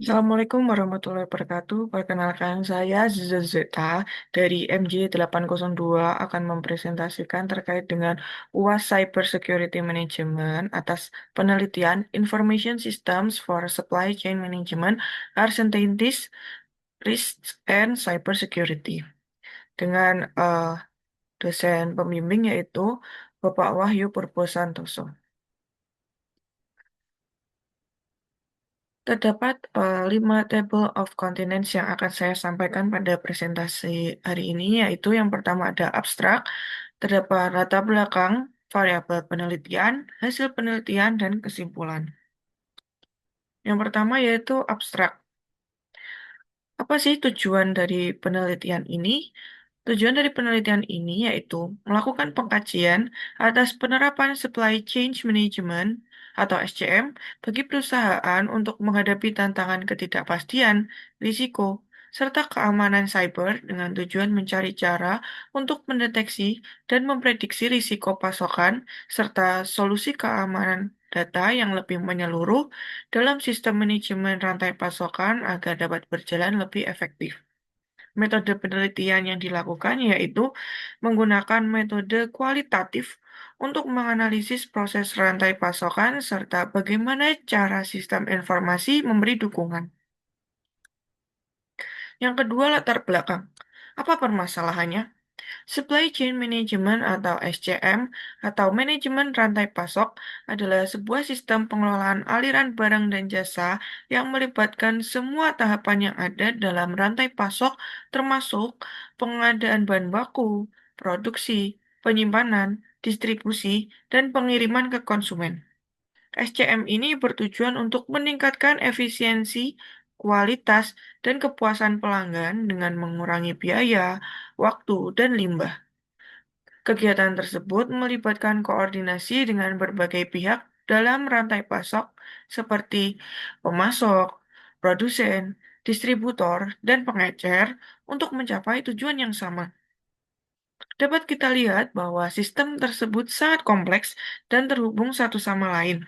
Assalamualaikum warahmatullahi wabarakatuh. Perkenalkan saya Zeta dari MJ802 akan mempresentasikan terkait dengan UAS Cyber Security Management atas penelitian Information Systems for Supply Chain Management, Uncertainties, Risks, and Cyber Security. Dengan dosen pembimbing yaitu Bapak Wahyu Purbosantoso. Terdapat 5 table of contents yang akan saya sampaikan pada presentasi hari ini, yaitu yang pertama ada abstrak, terdapat latar belakang, variabel penelitian, hasil penelitian, dan kesimpulan. Yang pertama yaitu abstrak. Apa sih tujuan dari penelitian ini? Tujuan dari penelitian ini yaitu melakukan pengkajian atas penerapan Supply Chain Management atau SCM bagi perusahaan untuk menghadapi tantangan ketidakpastian, risiko, serta keamanan cyber dengan tujuan mencari cara untuk mendeteksi dan memprediksi risiko pasokan serta solusi keamanan data yang lebih menyeluruh dalam sistem manajemen rantai pasokan agar dapat berjalan lebih efektif. Metode penelitian yang dilakukan yaitu menggunakan metode kualitatif untuk menganalisis proses rantai pasokan serta bagaimana cara sistem informasi memberi dukungan. Yang kedua, latar belakang. Apa permasalahannya? Supply Chain Management atau SCM atau manajemen rantai pasok adalah sebuah sistem pengelolaan aliran barang dan jasa yang melibatkan semua tahapan yang ada dalam rantai pasok termasuk pengadaan bahan baku, produksi, penyimpanan, distribusi, dan pengiriman ke konsumen. SCM ini bertujuan untuk meningkatkan efisiensi, kualitas, dan kepuasan pelanggan dengan mengurangi biaya, waktu, dan limbah. Kegiatan tersebut melibatkan koordinasi dengan berbagai pihak dalam rantai pasok seperti pemasok, produsen, distributor, dan pengecer untuk mencapai tujuan yang sama. Dapat kita lihat bahwa sistem tersebut sangat kompleks dan terhubung satu sama lain.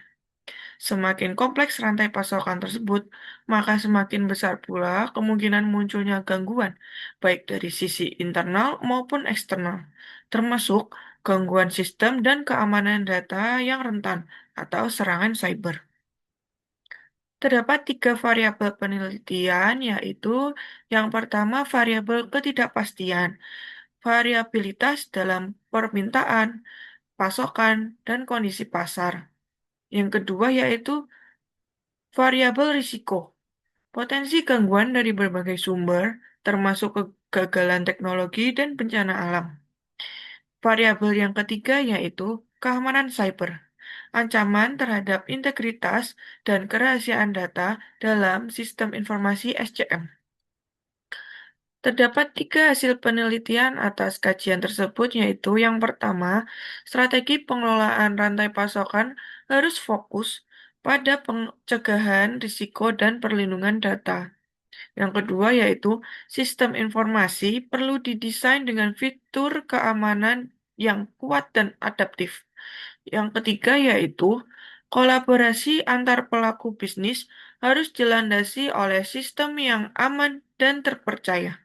Semakin kompleks rantai pasokan tersebut, maka semakin besar pula kemungkinan munculnya gangguan, baik dari sisi internal maupun eksternal, termasuk gangguan sistem dan keamanan data yang rentan atau serangan cyber. Terdapat 3 variabel penelitian, yaitu yang pertama variabel ketidakpastian, variabilitas dalam permintaan, pasokan, dan kondisi pasar. Yang kedua yaitu variabel risiko, potensi gangguan dari berbagai sumber, termasuk kegagalan teknologi dan bencana alam. Variabel yang ketiga yaitu keamanan cyber, ancaman terhadap integritas dan kerahasiaan data dalam sistem informasi SCM. Terdapat 3 hasil penelitian atas kajian tersebut, yaitu yang pertama, strategi pengelolaan rantai pasokan harus fokus pada pencegahan risiko dan perlindungan data. Yang kedua yaitu sistem informasi perlu didesain dengan fitur keamanan yang kuat dan adaptif. Yang ketiga yaitu kolaborasi antar pelaku bisnis harus dilandasi oleh sistem yang aman dan terpercaya.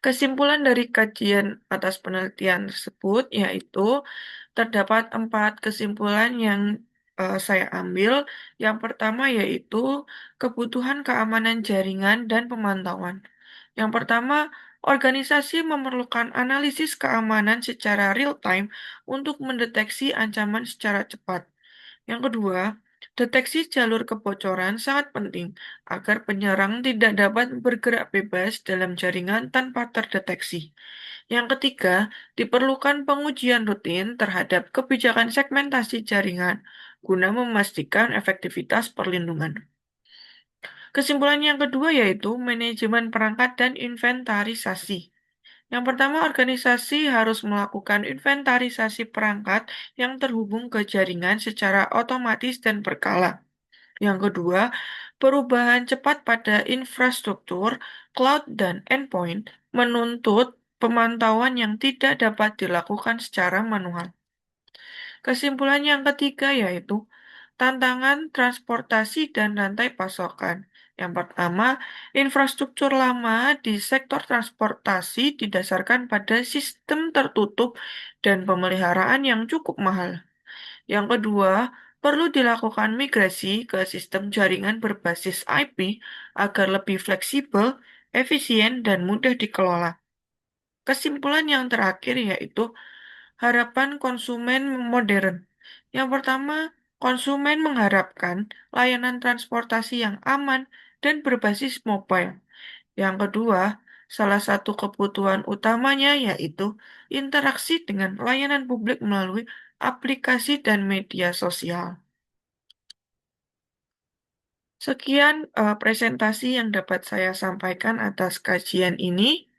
Kesimpulan dari kajian atas penelitian tersebut yaitu terdapat 4 kesimpulan yang saya ambil. Yang pertama yaitu kebutuhan keamanan jaringan dan pemantauan. Yang pertama, organisasi memerlukan analisis keamanan secara real time untuk mendeteksi ancaman secara cepat. Yang kedua, deteksi jalur kebocoran sangat penting agar penyerang tidak dapat bergerak bebas dalam jaringan tanpa terdeteksi. Yang ketiga, diperlukan pengujian rutin terhadap kebijakan segmentasi jaringan guna memastikan efektivitas perlindungan. Kesimpulan yang kedua yaitu manajemen perangkat dan inventarisasi. Yang pertama, organisasi harus melakukan inventarisasi perangkat yang terhubung ke jaringan secara otomatis dan berkala. Yang kedua, perubahan cepat pada infrastruktur, cloud, dan endpoint menuntut pemantauan yang tidak dapat dilakukan secara manual. Kesimpulan yang ketiga yaitu Tantangan transportasi dan rantai pasokan. Yang pertama, infrastruktur lama di sektor transportasi didasarkan pada sistem tertutup dan pemeliharaan yang cukup mahal. Yang kedua, perlu dilakukan migrasi ke sistem jaringan berbasis IP agar lebih fleksibel, efisien, dan mudah dikelola. Kesimpulan yang terakhir yaitu harapan konsumen modern. Yang pertama, konsumen mengharapkan layanan transportasi yang aman dan berbasis mobile. Yang kedua, salah satu kebutuhan utamanya yaitu interaksi dengan layanan publik melalui aplikasi dan media sosial. Sekian presentasi yang dapat saya sampaikan atas kajian ini.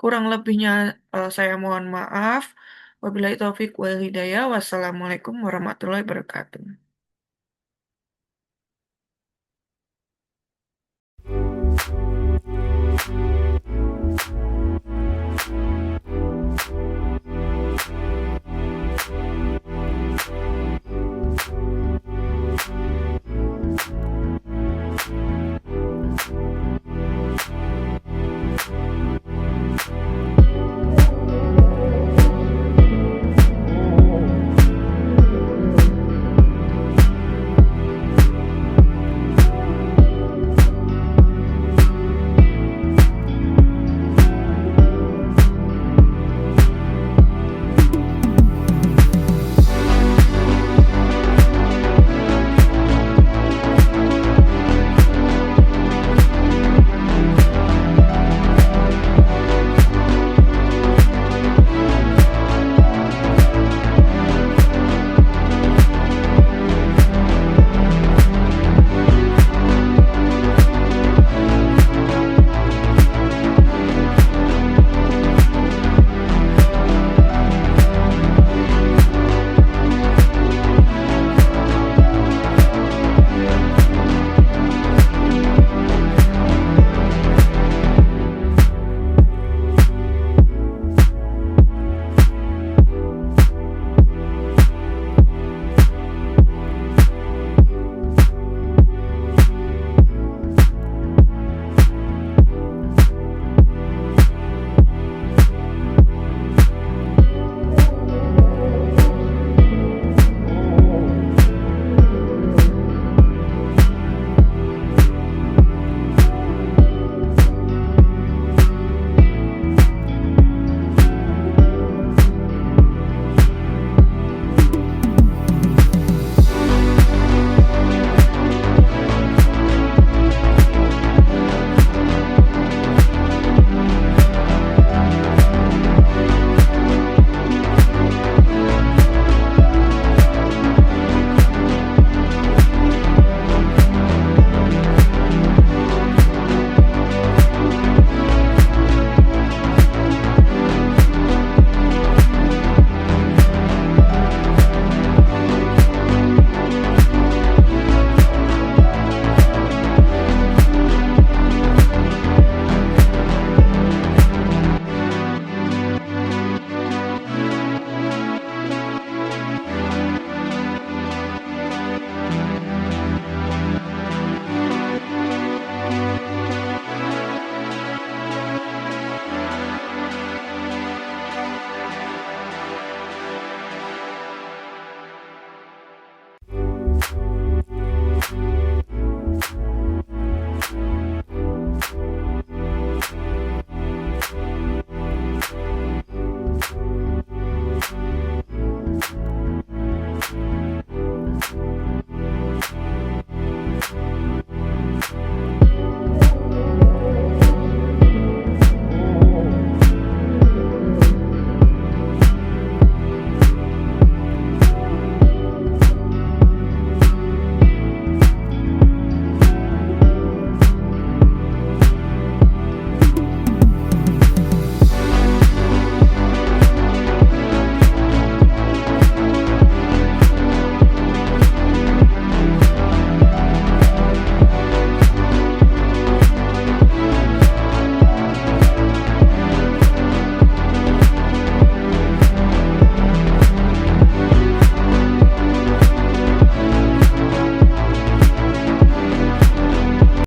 Kurang lebihnya saya mohon maaf. Wabillahi taufik wal hidayah. Wassalamualaikum warahmatullahi wabarakatuh.